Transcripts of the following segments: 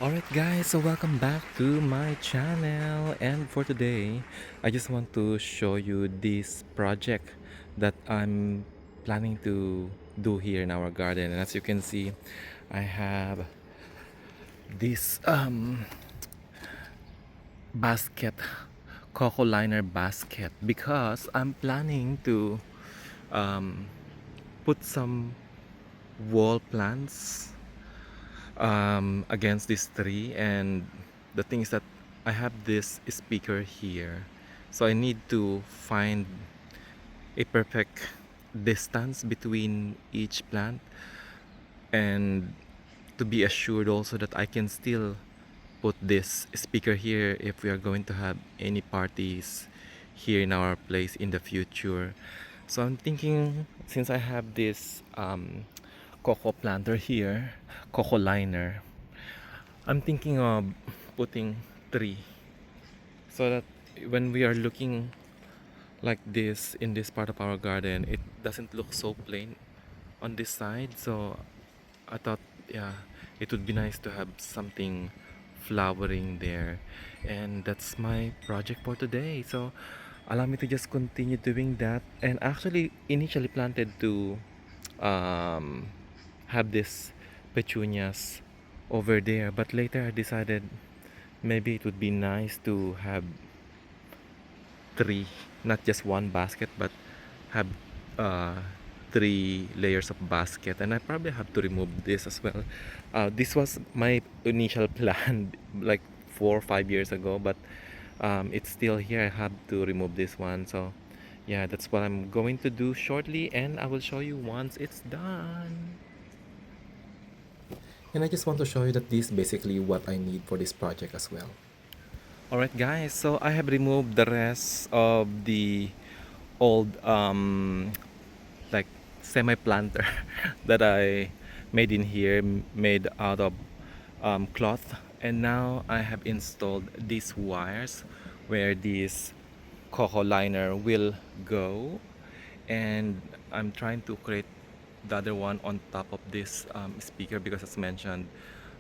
Alright guys, so welcome back to my channel, and for today I just want to show you this project that I'm planning to do here in our garden. And as you can see, I have this basket, coco liner basket, because I'm planning to um, put some wall plants against this tree. And the thing is that I have this speaker here, so I need to find a perfect distance between each plant, and to be assured also that I can still put this speaker here if we are going to have any parties here in our place in the future. So I'm thinking, since I have this coco planter here, coco liner, I'm thinking of putting three, so that when we are looking like this in this part of our garden, it doesn't look so plain on this side. So I thought, yeah, it would be nice to have something flowering there. And that's my project for today. So allow me to just continue doing that. And actually initially planted to um, have this petunias over there, but later I decided maybe it would be nice to have three, not just one basket, but have uh, three layers of basket. And I probably have to remove this as well. This was my initial plan like 4 or 5 years ago, but it's still here. I have to remove this one. So yeah, that's what I'm going to do shortly, and I will show you once it's done. And I just want to show you that this is basically what I need for this project as well. Alright guys, so I have removed the rest of the old like semi planter that I made in here, made out of cloth. And now I have installed these wires where this coco liner will go, and I'm trying to create the other one on top of this speaker, because as mentioned,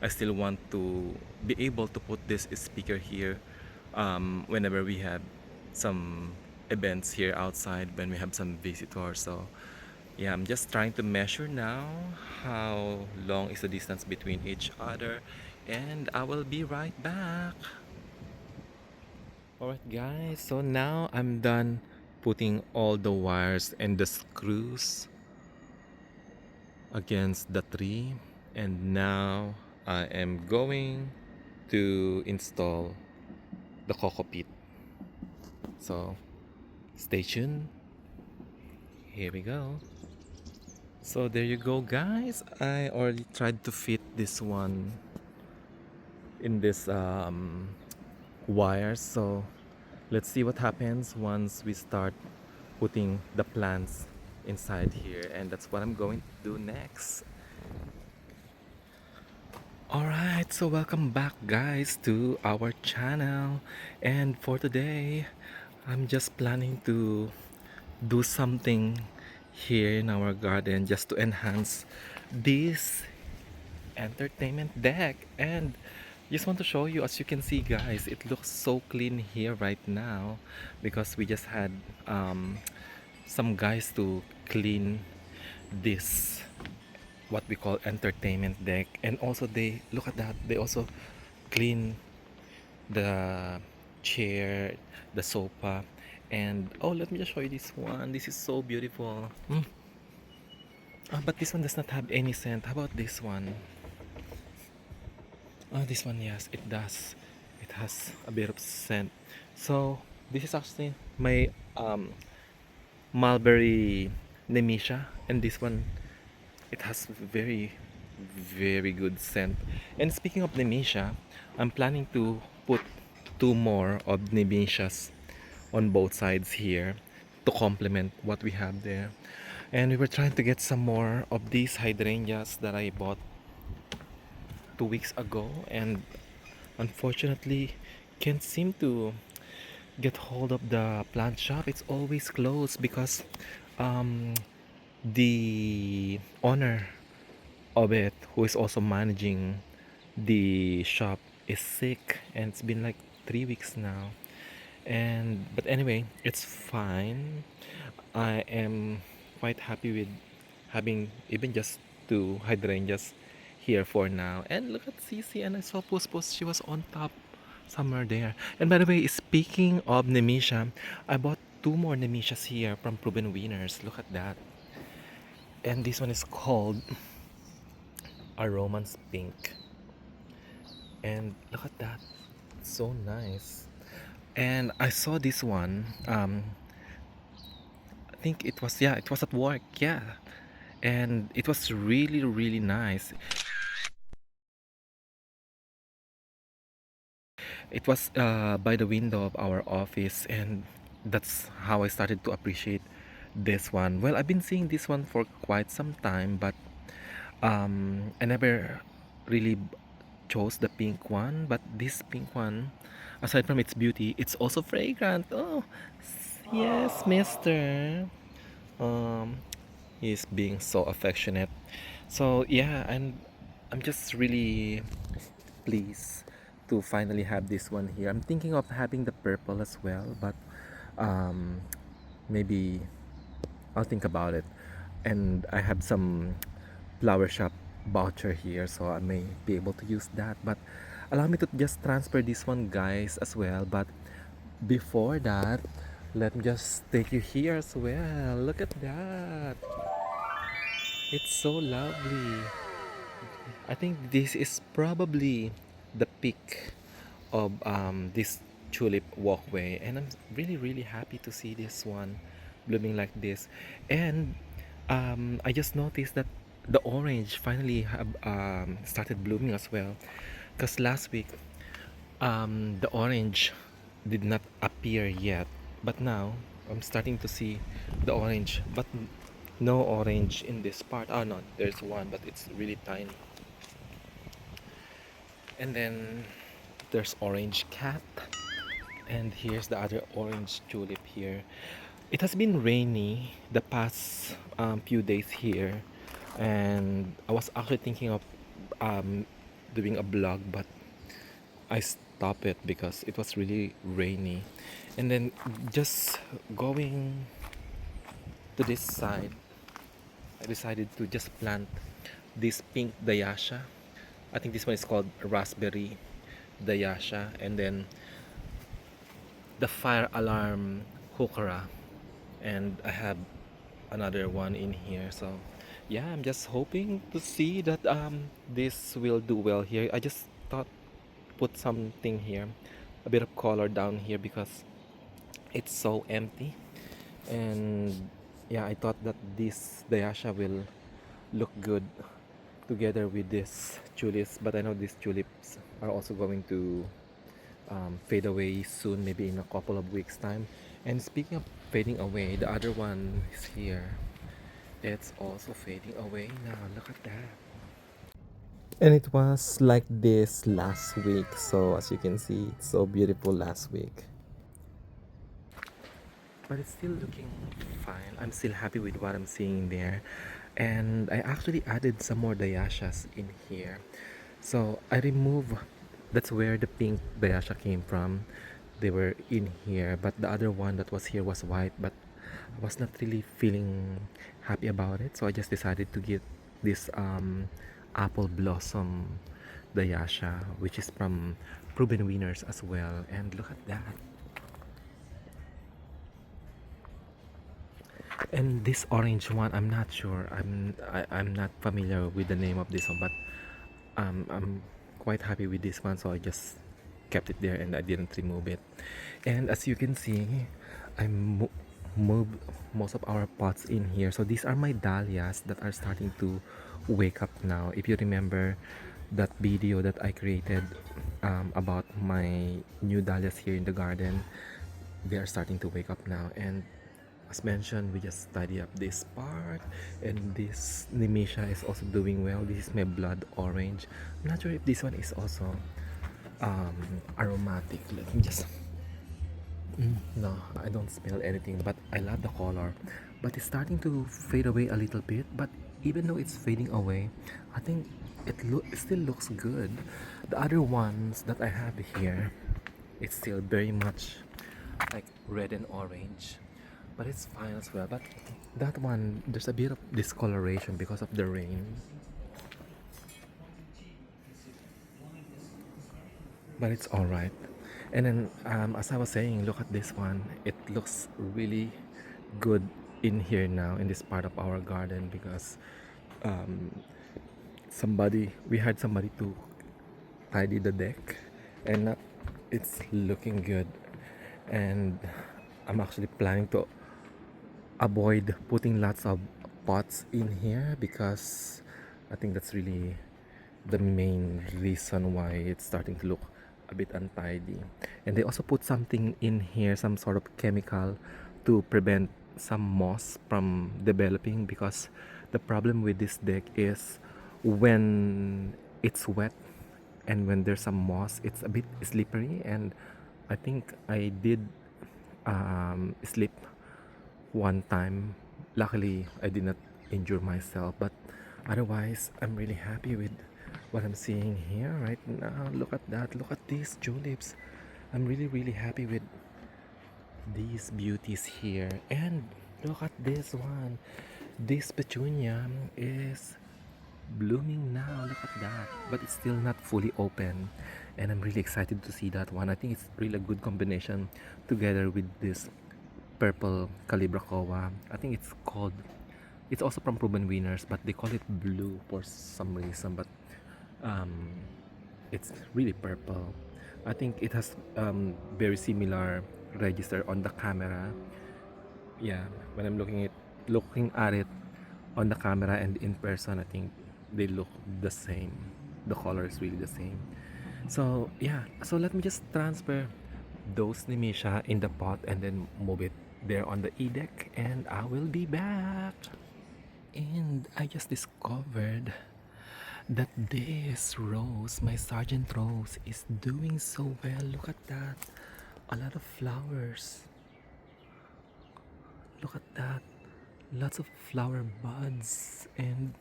I still want to be able to put this speaker here whenever we have some events here outside, when we have some visitors. So yeah, I'm just trying to measure now how long is the distance between each other, and I will be right back. Alright guys, so now I'm done putting all the wires and the screws against the tree, and now I am going to install the coco pit. So stay tuned. Here we go. So there you go guys. I already tried to fit this one in this wires. So let's see what happens once we start putting the plants inside here, and that's what I'm going to do next. Alright, so welcome back guys to our channel, and for today I'm just planning to do something here in our garden just to enhance this entertainment deck. And just want to show you, as you can see guys, it looks so clean here right now because we just had some guys to clean this, what we call entertainment deck. And also they, look at that, they also clean the chair, the sofa. And oh, let me just show you this one. This is so beautiful. But this one does not have any scent. How about this one? This one, yes, it does. It has a bit of scent. So this is actually my mulberry nemesia, and this one, it has very good scent. And speaking of nemesia, I'm planning to put two more of nemesias on both sides here to complement what we have there. And we were trying to get some more of these hydrangeas that I bought 2 weeks ago, and unfortunately can't seem to get hold of the plant shop. It's always closed because um, the owner of it, who is also managing the shop is sick, and it's been like 3 weeks now. And but anyway, it's fine. I am quite happy with having even just two hydrangeas here for now. And look at Cece, and I saw Puss Puss, she was on top somewhere there. And by the way, speaking of Nemisha, I bought two more Nemishas here from Proven Winners. Look at that. And this one is called a Romance Pink. And look at that. It's so nice. And I saw this one. I think it was, yeah, it was at work. Yeah. And it was really, really nice. It was by the window of our office, and that's how I started to appreciate this one. Well, I've been seeing this one for quite some time, but I never really chose the pink one. But this pink one, aside from its beauty, it's also fragrant. Oh, yes, mister. Um, he's being so affectionate. So yeah, and I'm just really pleased to finally have this one here. I'm thinking of having the purple as well, but um, maybe I'll think about it. And I have some flower shop voucher here, so I may be able to use that. But allow me to just transfer this one, guys, as well. But before that, let me just take you here as well. Look at that. It's so lovely. I think this is probably the peak of this tulip walkway, and I'm really, really happy to see this one blooming like this. And I just noticed that the orange finally have started blooming as well, because last week the orange did not appear yet, but now I'm starting to see the orange, but no orange in this part. Oh no, there's one, but it's really tiny. And then there's orange cat, and here's the other orange tulip here. It has been rainy the past few days here, and I was actually thinking of um, doing a vlog, but I stopped it because it was really rainy. And then just going to this side, I decided to just plant this pink dayasha. I think this one is called raspberry dayasha, and then the fire alarm hukara, and I have another one in here. So yeah, I'm just hoping to see that this will do well here. I just thought put something here, a bit of color down here, because it's so empty. And yeah, I thought that this dayasha will look good together with this tulips, but I know these tulips are also going to fade away soon, maybe in a couple of weeks time. And speaking of fading away, the other one is here. It's also fading away now. Look at that. And it was like this last week, so as you can see, it's so beautiful last week. But it's still looking fine. I'm still happy with what I'm seeing there. And I actually added some more dayashas in here. So I removed, that's where the pink dayasha came from. They were in here, but the other one that was here was white, but I was not really feeling happy about it. So I just decided to get this apple blossom dayasha, which is from Proven Winners as well. And look at that. And this orange one, I'm not sure. I'm not familiar with the name of this one, but I'm quite happy with this one, so I just kept it there and I didn't remove it. And as you can see, I moved most of our pots in here. So these are my dahlias that are starting to wake up now. If you remember that video that I created about my new dahlias here in the garden, they are starting to wake up now. And as mentioned, we just tidy up this part, and this Nemisha is also doing well. This is my blood orange. I'm not sure if this one is also aromatic. Let me just no, I don't smell anything, but I love the color. But it's starting to fade away a little bit, but even though it's fading away, I think it still looks good. The other ones that I have here, it's still very much like red and orange, but it's fine as well. But that one, there's a bit of discoloration because of the rain, but it's all right. And then, as I was saying, look at this one. It looks really good in here now in this part of our garden because um, we had somebody to tidy the deck, and it's looking good. And I'm actually planning to avoid putting lots of pots in here because I think that's really the main reason why it's starting to look a bit untidy. And they also put something in here, some sort of chemical to prevent some moss from developing, because the problem with this deck is when it's wet and when there's some moss, it's a bit slippery. And I think I did slip one time. Luckily, I did not injure myself, but otherwise, I'm really happy with what I'm seeing here right now. Look at that. Look at these tulips. I'm really, really happy with these beauties here. And look at this one. This petunia is blooming now. Look at that. But it's still not fully open. And I'm really excited to see that one. I think it's really a good combination together with this purple Calibrachoa. I think it's also from Proven Winners, but they call it blue for some reason. But um, it's really purple. I think it has very similar register on the camera. Yeah, when I'm looking at it on the camera and in person, I think they look the same. The color is really the same. So yeah, so let me just transfer those Nemisha in the pot and then move it there on the E deck, and I will be back. And I just discovered that this rose, my Sergeant Rose, is doing so well. Look at that. A lot of flowers. Look at that. Lots of flower buds, and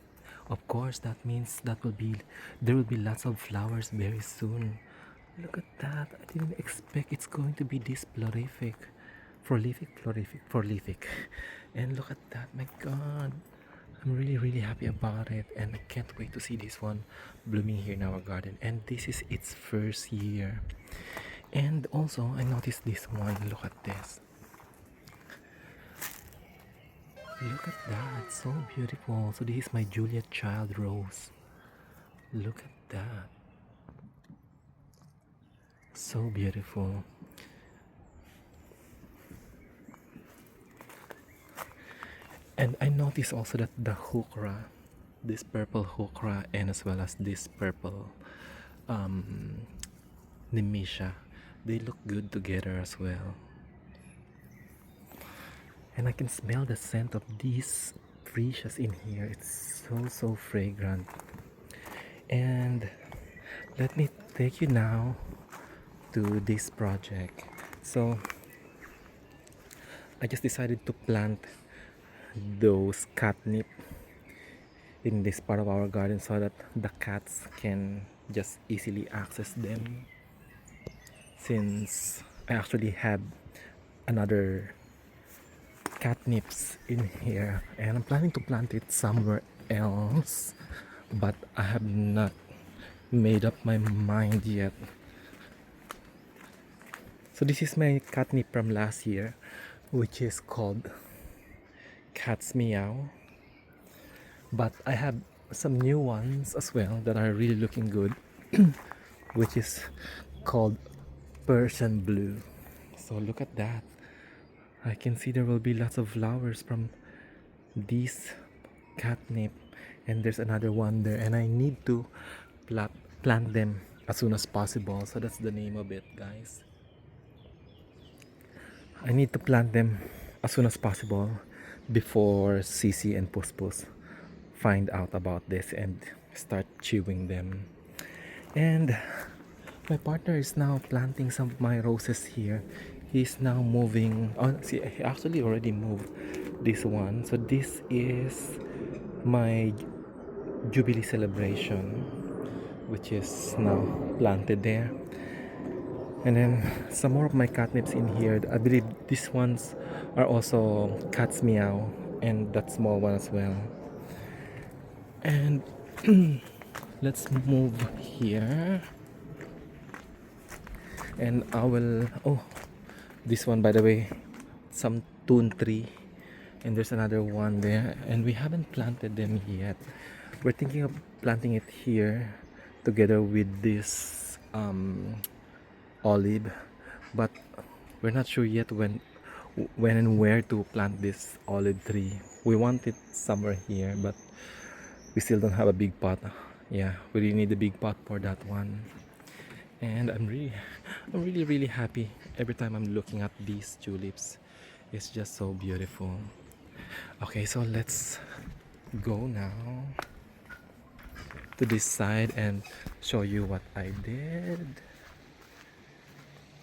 of course that means there will be lots of flowers very soon. Look at that. I didn't expect it's going to be this prolific. Prolific. And look at that. My god. I'm really, really happy about it, and I can't wait to see this one blooming here in our garden. And this is its first year. And also, I noticed this one. Look at this. Look at that. So beautiful. So this is my Julia Child Rose. Look at that. So beautiful. And I noticed also that the hukra, this purple hukra, and as well as this purple Nemisha, they look good together as well. And I can smell the scent of these freesias in here. It's so fragrant. And let me take you now to this project. So I just decided to plant those catnip in this part of our garden so that the cats can just easily access them, since I actually have another catnips in here, and I'm planning to plant it somewhere else, but I have not made up my mind yet. So this is my catnip from last year, which is called Cat's Meow. But I have some new ones as well that are really looking good, which is called Persian Blue. So look at that. I can see there will be lots of flowers from these catnip, and there's another one there, and I need to plant them as soon as possible. So that's the name of it, guys. I need to plant them as soon as possible before Sisi and Puspus find out about this and start chewing them. And my partner is now planting some of my roses here. He's now moving on. See, he actually already moved this one. So this is my Jubilee celebration, which is now planted there. And then some more of my catnips in here. I believe these ones are also cat's meow, and that small one as well. And let's move here. And I will, oh, this one by the way, some tune tree, and there's another one there, and we haven't planted them yet. We're thinking of planting it here together with this olive, but we're not sure yet when and where to plant this olive tree. We want it somewhere here, but we still don't have a big pot. Yeah, we really need a big pot for that one. And I'm really happy every time I'm looking at these tulips. It's just so beautiful. Okay, so let's go now to this side and show you what I did.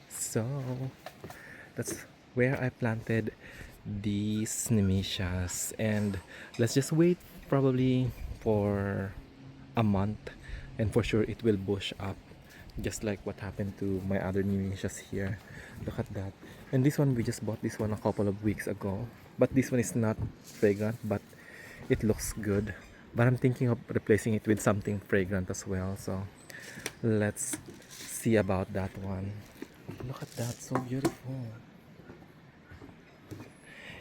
So that's where I planted these nemesias, and let's just wait probably for a month, and for sure it will bush up just like what happened to my other nemesias here. Look at that. And this one, we just bought this one a couple of weeks ago, but this one is not fragrant, but it looks good. But I'm thinking of replacing it with something fragrant as well, so let's see about that one. Look at that, so beautiful.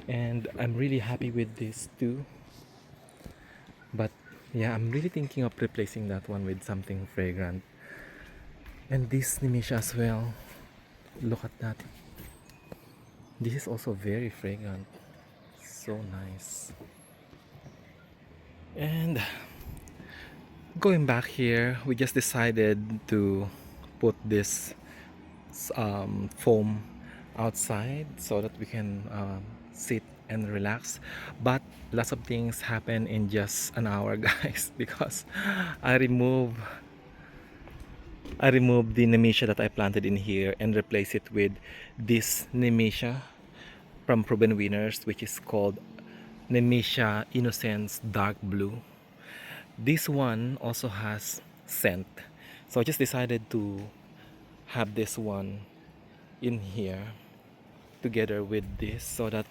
And I'm really happy with this too, but yeah, I'm really thinking of replacing that one with something fragrant. And this nemesia as well, look at that. This is also very fragrant, so nice. And going back here, we just decided to put this foam outside so that we can sit and relax, but lots of things happen in just an hour guys, because I removed the nemesia that I planted in here and replaced it with this nemesia from Proven Winners, which is called Nemesia Innocence Dark Blue. This one also has scent, so I just decided to have this one in here together with this so that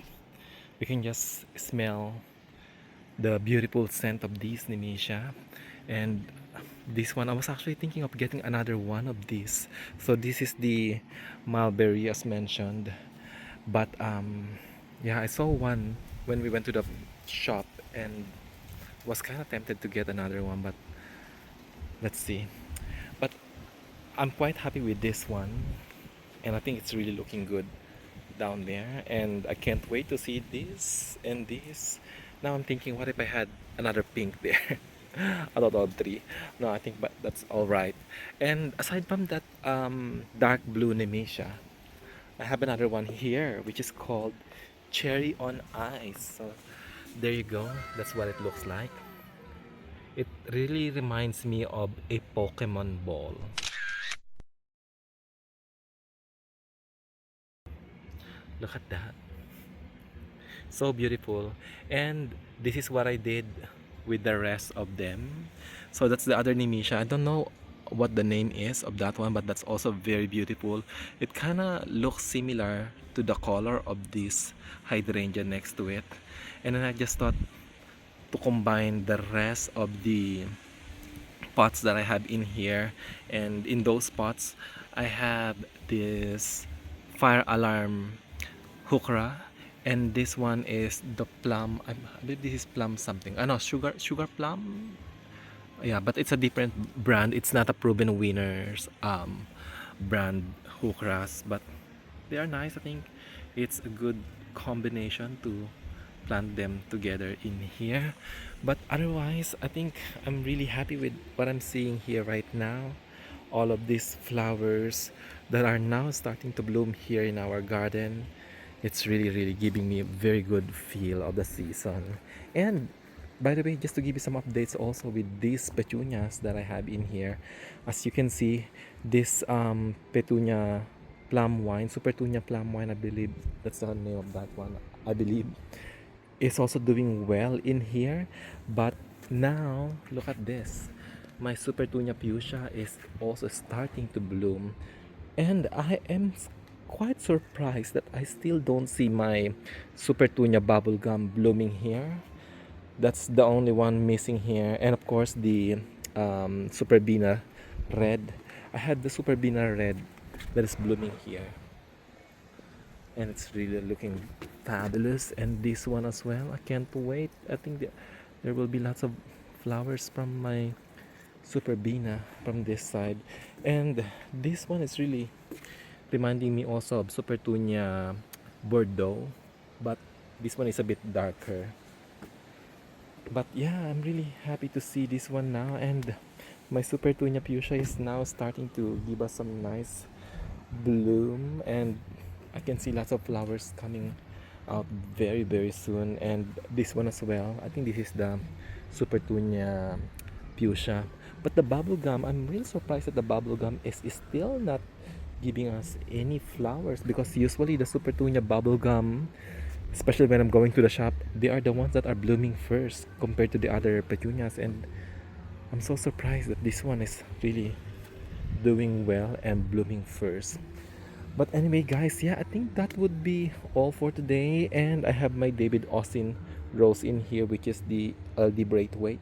we can just smell the beautiful scent of this nemesia. And this one, I was actually thinking of getting another one of these. So this is the mulberry as mentioned, but yeah, I saw one when we went to the shop and was kind of tempted to get another one, but let's see. But I'm quite happy with this one, and I think it's really looking good down there, and I can't wait to see this and this. Now I'm thinking, what if I had another pink there? A lot of three. No, I think but that's all right. And aside from that dark blue nemesia, I have another one here which is called cherry on ice. So there you go, that's what it looks like. It really reminds me of a Pokemon ball. Look at that, so beautiful. And this is what I did with the rest of them. So that's the other nemesia. I don't know what the name is of that one, but that's also very beautiful. It kind of looks similar to the color of this hydrangea next to it. And then I just thought to combine the rest of the pots that I have in here, and in those pots I have this fire alarm hukra, and this one is the plum. I believe this is plum something. I know, sugar plum. Yeah, but it's a different brand. It's not a Proven Winners brand hukras, but they are nice. I think it's a good combination to plant them together in here. But otherwise, I think I'm really happy with what I'm seeing here right now. All of these flowers that are now starting to bloom here in our garden. It's really giving me a very good feel of the season. And by the way, just to give you some updates also with these petunias that I have in here. As you can see, this petunia plum wine, super tunia plum wine, I believe that's the name of that one, I believe. is also doing well in here. But now, look at this. My Super Tunia Fuchsia is also starting to bloom. And I am quite surprised that I still don't see my Super Tunia bubblegum blooming here. That's the only one missing here. And of course, the Super Bina Red. I had the Super Bina Red that is blooming here. And it's really looking fabulous. And this one as well. I can't wait. I think there will be lots of flowers from my Super Bina from this side. And this one is really reminding me also of Super Tunia Bordeaux. But this one is a bit darker. But yeah, I'm really happy to see this one now, and my Super Tunia Fuchsia is now starting to give us some nice bloom, and I can see lots of flowers coming out very very soon. And this one as well, I think this is the Super Tunia Fuchsia. But the bubble gum, I'm really surprised that the bubble gum is still not giving us any flowers, because usually the Super Tunia bubble gum, especially when I'm going to the shop, they are the ones that are blooming first compared to the other petunias. And I'm so surprised that this one is really doing well and blooming first. But anyway, guys, yeah, I think that would be all for today. And I have my David Austin rose in here, which is the LD Braithwaite.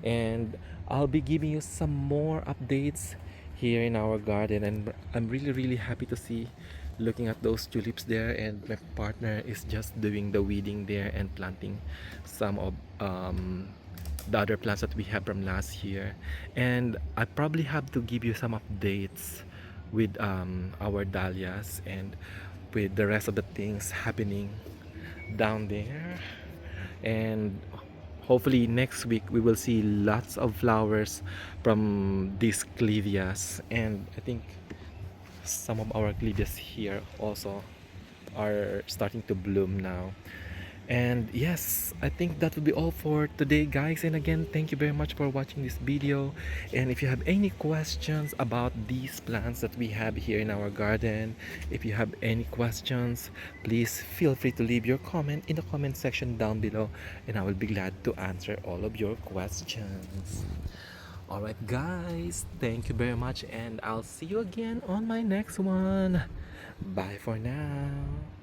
And I'll be giving you some more updates here in our garden. And I'm really really happy to see, looking at those tulips there, and my partner is just doing the weeding there and planting some of the other plants that we have from last year. And I probably have to give you some updates with our dahlias and with the rest of the things happening down there. And hopefully next week we will see lots of flowers from these clivias. And I think some of our clivias here also are starting to bloom now. And yes, I think that will be all for today, guys. And again, thank you very much for watching this video. And if you have any questions about these plants that we have here in our garden, if you have any questions, please feel free to leave your comment in the comment section down below, and I will be glad to answer all of your questions. Alright guys, thank you very much, and I'll see you again on my next one. Bye for now.